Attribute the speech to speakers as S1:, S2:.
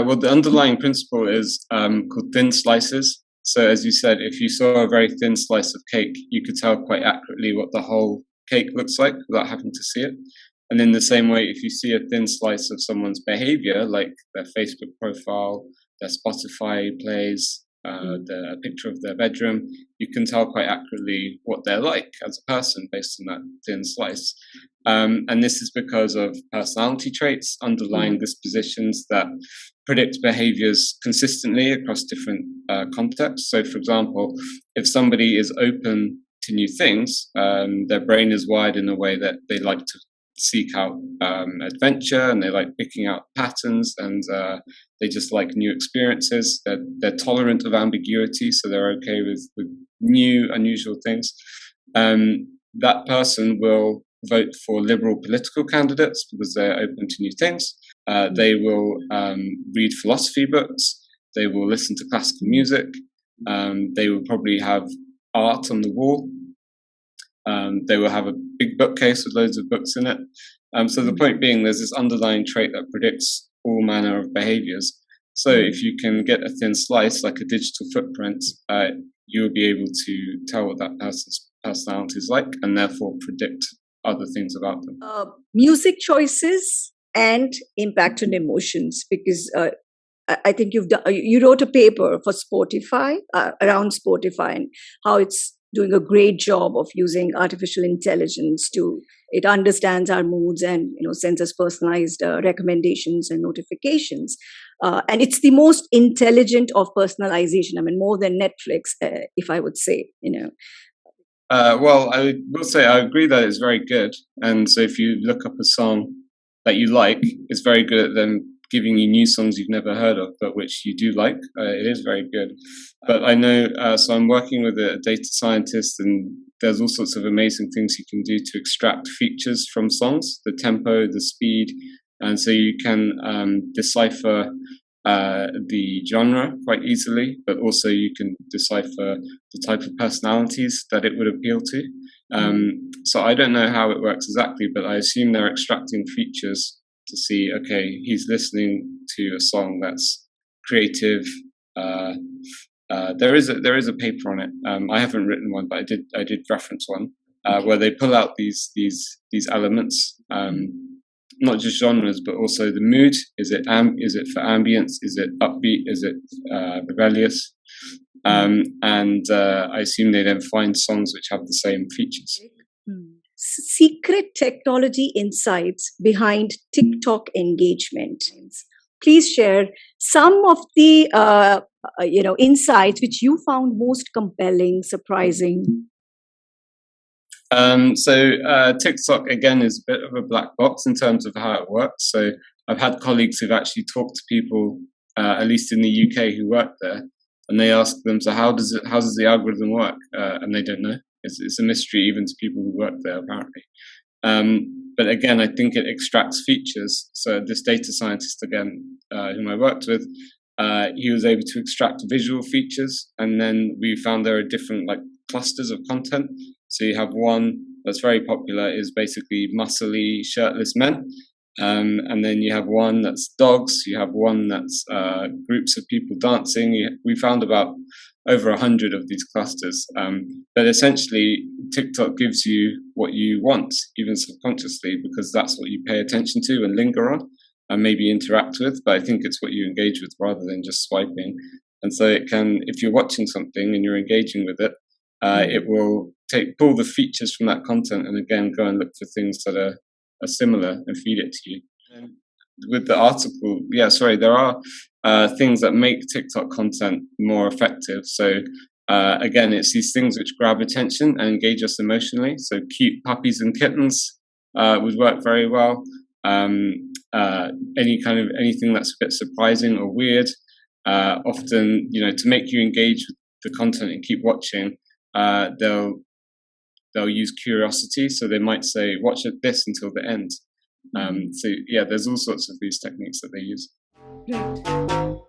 S1: Well, the underlying principle is called thin slices. So as you said, if you saw a very thin slice of cake, you could tell quite accurately what the whole cake looks like without having to see it. And in the same way, if you see a thin slice of someone's behavior, like their Facebook profile, their Spotify plays, the picture of their bedroom, you can tell quite accurately what they're like as a person based on that thin slice. And this is because of personality traits, underlying dispositions that predict behaviors consistently across different contexts. So, for example, if somebody is open to new things, their brain is wired in a way that they like to seek out adventure, and they like picking out patterns, and they just like new experiences. They're tolerant of ambiguity, so they're okay with new, unusual things. That person will vote for liberal political candidates because they're open to new things. They will read philosophy books. They will listen to classical music. They will probably have art on the wall. They will have a big bookcase with loads of books in it. So the point being, there's this underlying trait that predicts all manner of behaviors. So if you can get a thin slice, like a digital footprint, you'll be able to tell what that person's personality is like, and therefore predict other things about them.
S2: Music choices and impact on emotions, because I think you wrote a paper for Spotify around Spotify and how it's doing a great job of using artificial intelligence it understands our moods and sends us personalized recommendations and notifications, and it's the most intelligent of personalization. I mean, more than Netflix, if I would say.
S1: Well, I will say I agree that it's very good, and so if you look up a song that you like, it's very good at them giving you new songs you've never heard of, but which you do like. It is very good. But I know, so I'm working with a data scientist, and there's all sorts of amazing things you can do to extract features from songs, the tempo, the speed, and so you can decipher the genre quite easily, but also you can decipher the type of personalities that it would appeal to. So I don't know how it works exactly, but I assume they're extracting features to see, okay, he's listening to a song that's creative. There is a paper on it. I haven't written one, but I did reference one where they pull out these elements, not just genres, but also the mood. Is it for ambience? Is it upbeat? Is it rebellious? And I assume they then find songs which have the same features.
S2: Secret technology insights behind TikTok engagement. Please share some of the insights which you found most compelling, surprising.
S1: So TikTok again is a bit of a black box in terms of how it works. So I've had colleagues who've actually talked to people, at least in the UK, who work there, and they ask them, so how does the algorithm work? And they don't know. It's a mystery even to people who work there, apparently. But again, I think it extracts features. So this data scientist, again, whom I worked with, he was able to extract visual features, and then we found there are different clusters of content. So you have one that's very popular is basically muscly, shirtless men. And then you have one that's dogs. You have one that's groups of people dancing. We found about over 100 of these clusters. But essentially, TikTok gives you what you want, even subconsciously, because that's what you pay attention to and linger on and maybe interact with. But I think it's what you engage with rather than just swiping. And so it can, if you're watching something and you're engaging with it, it will pull the features from that content and again go and look for things that are similar and feed it to you. And with the article, there are things that make TikTok content more effective. So again, it's these things which grab attention and engage us emotionally. So cute puppies and kittens would work very well. Anything that's a bit surprising or weird, often, to make you engage with the content and keep watching, they'll use curiosity. So they might say, watch this until the end. There's all sorts of these techniques that they use.
S2: Right.